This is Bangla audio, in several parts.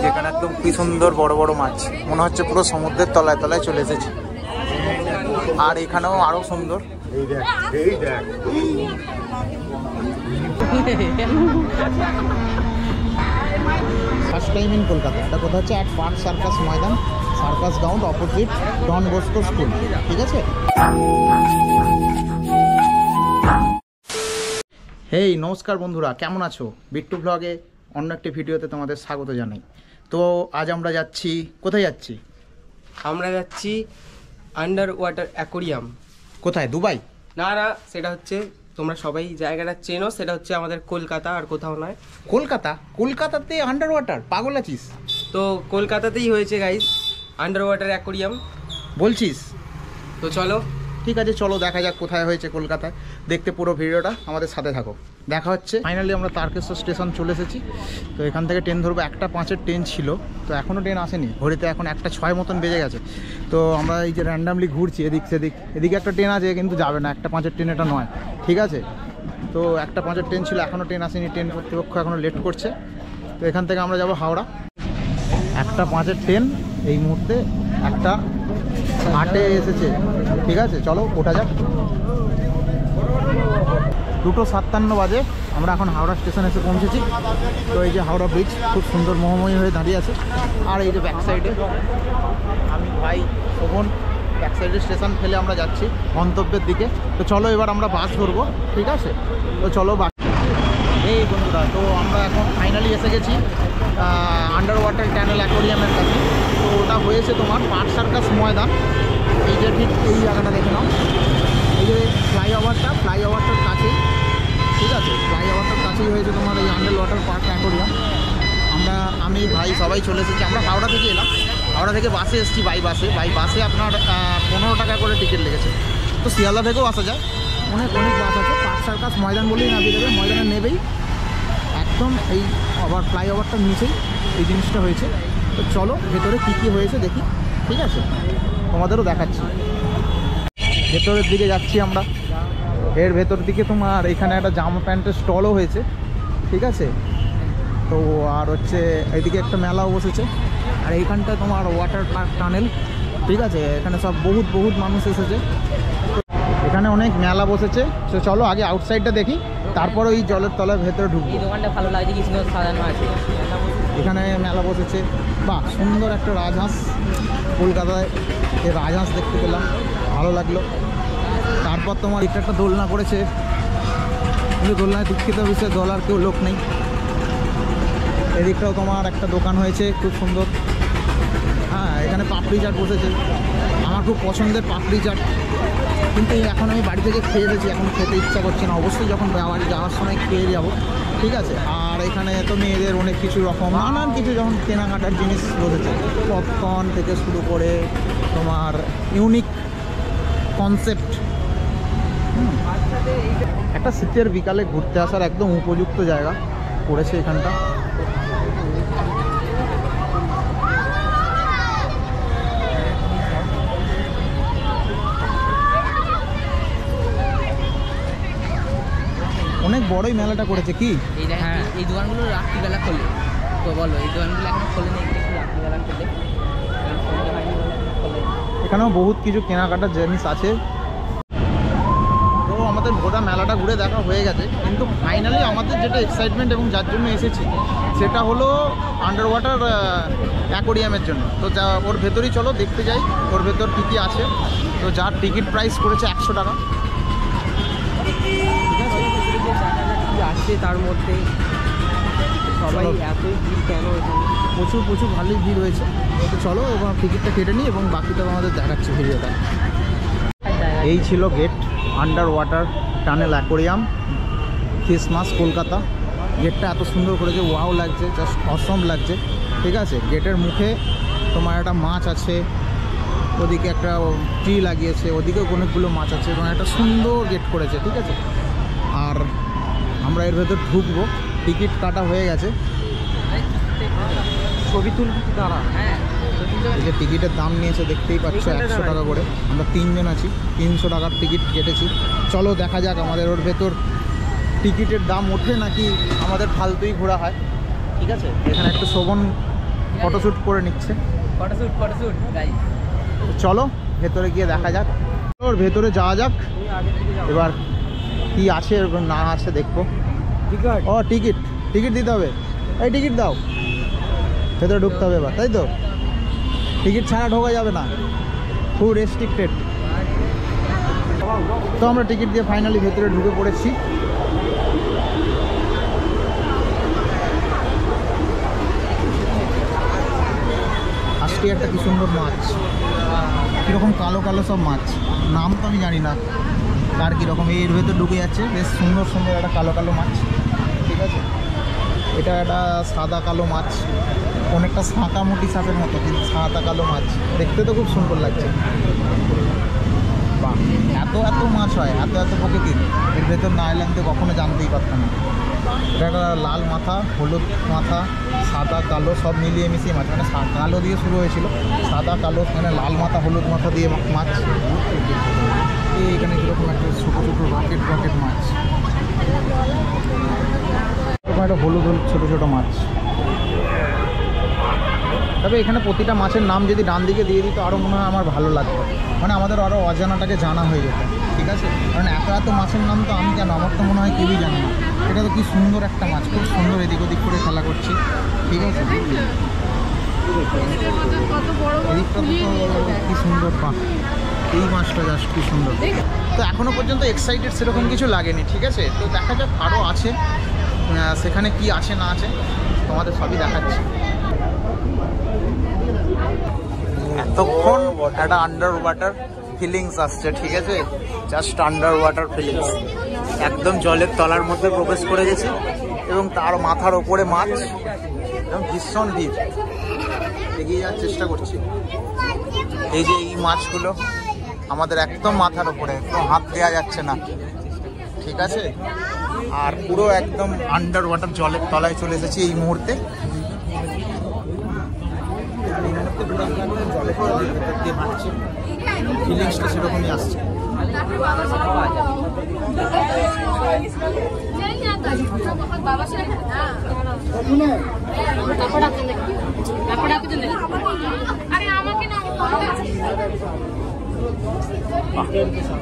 যেখানে একদম কি সুন্দর বড় বড় মাছ, মনে হচ্ছে পুরো সমুদ্রের তলায় তলায় চলে এসেছে। আর এখানেও আরো সুন্দর। First time in Kolkata. এটা কোথা হচ্ছে? At Park Circus maidan, circus ground, opposite Don Bosco school. ঠিক আছে। হেই নমস্কার বন্ধুরা, কেমন আছো? বিট্টু ব্লগে অন্য একটি ভিডিওতে তোমাদের স্বাগত জানাই। তো আজ আমরা যাচ্ছি, কোথায় যাচ্ছি? আমরা যাচ্ছি আন্ডার ওয়াটার অ্যাকোরিয়াম। কোথায়? দুবাই? না না, সেটা হচ্ছে তোমরা সবাই জায়গাটা চেনো, সেটা হচ্ছে আমাদের কলকাতা, আর কোথাও নয়। কলকাতা? কলকাতাতে আন্ডার ওয়াটার? পাগল আছিস? তো কলকাতাতেই হয়েছে গাইস আন্ডার ওয়াটার অ্যাকোরিয়াম। বলছিস? তো চলো, ঠিক আছে, চলো দেখা যাক কোথায় হয়েছে কলকাতায়। দেখতে পুরো ভিডিওটা আমাদের সাথে থাকো। দেখা হচ্ছে। ফাইনালি আমরা তারকেশ্বর স্টেশন চলে এসেছি। তো এখান থেকে ট্রেন ধরবো। 1:05-এর ট্রেন ছিল, তো এখনও ট্রেন আসেনি। ঘড়িতে এখন 1:06 মতন বেজে গেছে। তো আমরা এই যে র্যান্ডামলি ঘুরছি এদিক সেদিক। এদিকে একটা ট্রেন আছে, কিন্তু যাবে না। 1:05-এর ট্রেন এটা নয়, ঠিক আছে? তো 1:05-এর ট্রেন ছিল, এখনও ট্রেন আসেনি। ট্রেন কর্তৃপক্ষ এখনও লেট করছে। তো এখান থেকে আমরা যাব হাওড়া। 1:05-এর ট্রেন এই মুহূর্তে 1:08-এ এসেছে। ঠিক আছে, চলো ওঠা যাক। 2:57 বাজে, আমরা এখন হাওড়া স্টেশনে এসে পৌঁছেছি। তো এই যে হাওড়া ব্রিজ খুব সুন্দর মোহময়ী হয়ে দাঁড়িয়ে আছে। আর এই যে ব্যাক সাইডে আমি, ভাই, শোভন, ব্যাক সাইডে স্টেশন ফেলে আমরা যাচ্ছি গন্তব্যের দিকে। তো চলো এবার আমরা বাস ধরবো, ঠিক আছে? তো চলো বাস। এই বন্ধুরা, তো আমরা এখন ফাইনালি এসে গেছি আন্ডার ওয়াটার টানেল অ্যাকোরিয়ামের কাছে। তো ওটা হয়েছে তোমার পার্ক সার্কাস ময়দান। এই যে ঠিক এই জায়গাটা দেখে নাও, এই যে ফ্লাইওভারটার কাছেই, ঠিক আছে? ফ্লাইওভারটার কাছেই হয়েছে তোমার এই আন্ডার ওয়াটার পার্ক অ্যাকোরিয়াম। আমি ভাই সবাই চলে এসেছি। আমরা হাওড়া থেকে এলাম, হাওড়া থেকে বাসে এসেছি, বাই বাসে আপনার 15 টাকা করে টিকিট লেগেছে। তো শিয়ালদা থেকেও আসা যায়, অনেক বাস আছে। পার্ক সার্কাস ময়দান বলেই নামিয়ে দেবে, ময়দানে নেবেই একদম এই আবার ফ্লাইওভারটার নিচেই এই জিনিসটা হয়েছে। তো চলো ভেতরে কী হয়েছে দেখি, ঠিক আছে? তোমাদেরও দেখাচ্ছি। ভেতরের দিকে যাচ্ছি আমরা। এর ভেতর দিকে তোমার এখানে একটা জামা প্যান্টের স্টলও হয়েছে, ঠিক আছে? তো আর হচ্ছে এইদিকে একটা মেলাও বসেছে। আর এইখানটা তোমার ওয়াটার পার্ক টানেল, ঠিক আছে? এখানে সব বহুত মানুষ এসেছে। এখানে অনেক মেলা বসেছে। তো চলো আগে আউটসাইডটা দেখি, তারপর ওই জলের তলার ভেতরে ঢুকবো। এই দোকানটা ভালো লাগছে, কি সুন্দর সাজানো আছে। এখানে মেলা বসেছে। বাহ, সুন্দর একটা রাজহাঁস। কলকাতায় এই রাজহাঁস দেখতে পেলাম, ভালো লাগলো। তারপর তোমার এটা একটা দোলনা করেছে, কিন্তু দোলনায় দুঃখিত বিষয়ে দোলার কেউ লোক নেই। এদিকটাও তোমার একটা দোকান হয়েছে, খুব সুন্দর। হ্যাঁ, এখানে পাপড়ি চাট বসেছে, আমার খুব পছন্দের পাপড়ি চাট। কিন্তু এখন আমি বাড়ি থেকে খেয়ে এসেছি, এখন খেতে ইচ্ছা করছে না। অবশ্যই যখন বাড়ি যাওয়ার সময় খেয়ে যাব, ঠিক আছে? আর এখানে তো মেয়েদের অনেক কিছু রকম নানান কিছু যখন কেনাকাটার জিনিস বসেছে, পপকর্ন থেকে শুরু করে তোমার ইউনিক কনসেপ্ট। একটা শীতের বিকালে ঘুরতে আসার একদম উপযুক্ত জায়গা করেছে এখানটা। অনেক বড়ই মেলাটা করেছে। কি হ্যাঁ, এই দোকানগুলো রাত্রিবেলা খোলে। তো বলো, এই দোকানগুলো এখন খোলে নেই, একটু রাত্রিবেলা খোলে। এখানেও বহুত কিছু কেনাকাটার জিনিস আছে। তো আমাদের গোটা মেলাটা ঘুরে দেখা হয়ে গেছে, কিন্তু ফাইনালি আমাদের যেটা এক্সাইটমেন্ট এবং যার জন্য এসেছি সেটা হলো আন্ডার ওয়াটার অ্যাকোরিয়ামের জন্য। তো যা ওর ভেতরেই চলো দেখতে যাই ওর ভেতর কী আছে। তো যার টিকিট প্রাইস করেছে 100 টাকা, আছে তার মধ্যে সবাই এত ভিড় কেন? প্রচুর ভালোই ভিড় হয়েছে। তো চলো এবার টিকিটটা কেটে নিই এবং বাকিটা আমাদের দেখাচ্ছি ভিডিওটা। এই ছিল gate under water tunnel aquarium, Christmas, Kolkata. গেটটা এত সুন্দর করেছে, ওয়াও লাগছে, জাস্ট অসম লাগছে, ঠিক আছে? গেটের মুখে তোমার একটা মাছ আছে, ওদিকে একটা ট্রি লাগিয়েছে, ওদিকেও অনেকগুলো মাছ আছে এবং একটা সুন্দর গেট করেছে, ঠিক আছে? আর আমরা এর ভেতর ঢুকবো, টিকিট কাটা হয়ে গেছে। ছবি তুলবি তারা? হ্যাঁ, এই যে টিকিটের দাম নিয়েছে দেখতেই পাচ্ছ, 100 টাকা করে। আমরা 3 জন আছি, 300 টাকার টিকিট কেটেছি। চলো দেখা যাক আমাদের ওর ভেতর টিকিটের দাম ওঠে নাকি আমাদের ফালতুই ঘোরা হয়, ঠিক আছে? এখানে একটা শোভন ফটোশ্যুট করে নিচ্ছে। Photoshoot guys. চলো ভেতরে গিয়ে দেখা যাক, ওর ভেতরে যাওয়া যাক। এবার কি আছে না আছে দেখবো। ও টিকিট দিতে হবে, এই টিকিট দাও, ভেতরে ঢুকতে হবে এবার, তাই তো? টিকিট ছাড়া ঢোকা যাবে না, খুব রেস্ট্রিক্টেড। তো আমরা টিকিট দিয়ে ফাইনালি ভেতরে ঢুকে পড়েছি। আজকে একটা কি সুন্দর মাছ, কীরকম কালো কালো সব মাছ, নাম তো আমি জানি না কার কীরকম। এর ভেতর ঢুকে যাচ্ছে, বেশ সুন্দর সুন্দর একটা কালো কালো মাছ। ঠিক আছে, এটা একটা সাদা কালো মাছ, অনেকটা সাঁতামুটি সাপের মতো, কিন্তু সাদা কালো মাছ, দেখতে তো খুব সুন্দর লাগছে। বাহ, এত এত মাছ হয়, এত এত প্রকৃতির, এর ভেতর না এলে আমি তো কখনো জানতেই পারতাম না। এটা একটা লাল মাথা, হলুদ মাথা, সাদা কালো সব মিলিয়ে মিশিয়ে মাছ, মানে কালো দিয়ে শুরু হয়েছিল, সাদা কালো, মানে লাল মাথা হলুদ মাথা দিয়ে মাছ। এখানে কীরকম একটা ছোটো ছোটো রকেট মাছ, এরকম একটা হলুদ ছোটো ছোটো মাছ। তবে এখানে প্রতিটা মাছের নাম যদি ডান দিকে দিয়ে দিত আরও মনে হয় আমার ভালো লাগতো, মানে আমাদের আরও অজানাটাকে জানা হয়ে যেত। ঠিক আছে, কারণ এত এত মাছের নাম তো আমি কেন, আমার তো মনে হয় কেউই জানে না। এটা তো কি সুন্দর একটা মাছ, খুব সুন্দর, এদিক ওদিক করে খেলা করছি। ঠিক আছে, এদিকটা তো কি সুন্দর, পা এই মাছটা জাস্ট কি সুন্দর। তো এখনও পর্যন্ত এক্সাইটেড সেরকম কিছু লাগেনি। ঠিক আছে, তো দেখা যাক আরও আছে, সেখানে কি আছে না আছে তোমাদের সবই দেখাচ্ছি। এতক্ষণ একটা আন্ডার ওয়াটার ফিলিংস আসছে। ঠিক আছে, জাস্ট আন্ডার ওয়াটার ফিলিংস, একদম জলের তলার মধ্যে প্রবেশ করে গেছি এবং তার মাথার ওপরে মাছ, এবং ভীষণ ভিড়। এগিয়ে যাওয়ার চেষ্টা করছি। এই যে এই মাছগুলো আমাদের একদম মাথার ওপরে, একদম হাত দেওয়া যাচ্ছে না। ঠিক আছে, আর পুরো একদম আন্ডার ওয়াটার জলের তলায় চলে এসেছি এই মুহূর্তে। ফিলিংসটা সেরকমই আসছে।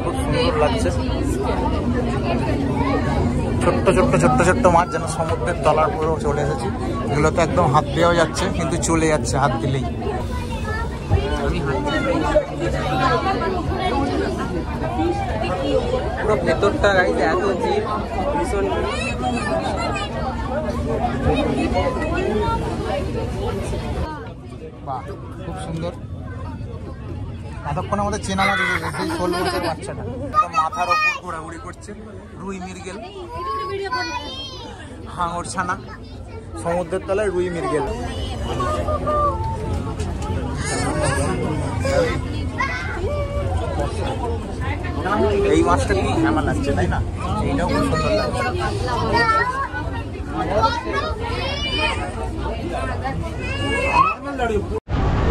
খুব সুন্দর লাগছে, ছোট্ট ছোট্ট মাছ, যেন সমুদ্রের তলার পুরো চলে এসেছি। এগুলো তো একদম হাত দেওয়া যাচ্ছে, কিন্তু চলে যাচ্ছে হাত দিলেই। পুরো ভেতরটা গাইছে এত জিপ, ভীষণ বাহ, খুব সুন্দর। এতক্ষণ আমাদের চেনা মাছ এসেছে, সেই 16 মাসের বাচ্চাটা মাথার ওপর ঘোরাঘুরি করছে। রুই মৃগেল, হাঙর ছানা, সমুদ্রের তলায় রুই মৃগেল। এই মাছটা কি আমার লাগছে, তাই না? এইটাও খুব সুন্দর লাগছে।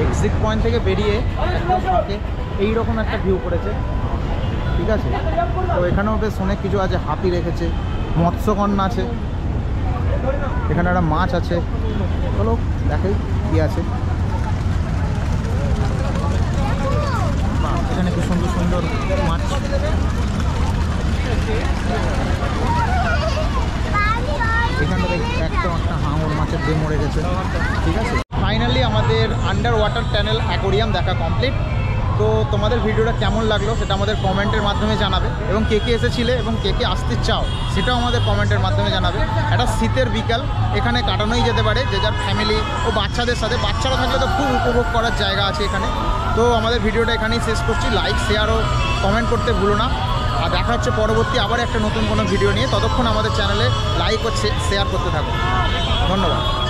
এক্সিট পয়েন্ট থেকে বেরিয়ে একদম সাথে এইরকম একটা ভিউ করেছে। ঠিক আছে, তো এখানেও বেশ অনেক কিছু আছে, হাতি রেখেছে, মৎস্যকন্যা আছে, এখানে একটা মাছ আছে। চলো দেখাই কি আছে। এখানে কি সুন্দর সুন্দর মাছ। এখানটা একটা হাঙর মাছের দিয়ে মরে গেছে। ঠিক আছে, ফাইনালি আমাদের আন্ডার ওয়াটার টানেল অ্যাকোরিয়াম দেখা কমপ্লিট। তো তোমাদের ভিডিওটা কেমন লাগলো সেটা আমাদের কমেন্টের মাধ্যমে জানাবে, এবং কে কে এসেছিলে এবং কে কে আসতে চাও সেটাও আমাদের কমেন্টের মাধ্যমে জানাবে। একটা শীতের বিকাল এখানে কাটানোই যেতে পারে, যে যার ফ্যামিলি ও বাচ্চাদের সাথে। বাচ্চারা থাকলে তো খুব উপভোগ করার জায়গা আছে এখানে। তো আমাদের ভিডিওটা এখানেই শেষ করছি। লাইক, শেয়ার ও কমেন্ট করতে ভুলো না। আর দেখা হচ্ছে পরবর্তী আবার একটা নতুন কোনো ভিডিও নিয়ে। ততক্ষণ আমাদের চ্যানেলে লাইক ও শেয়ার করতে থাকো। ধন্যবাদ।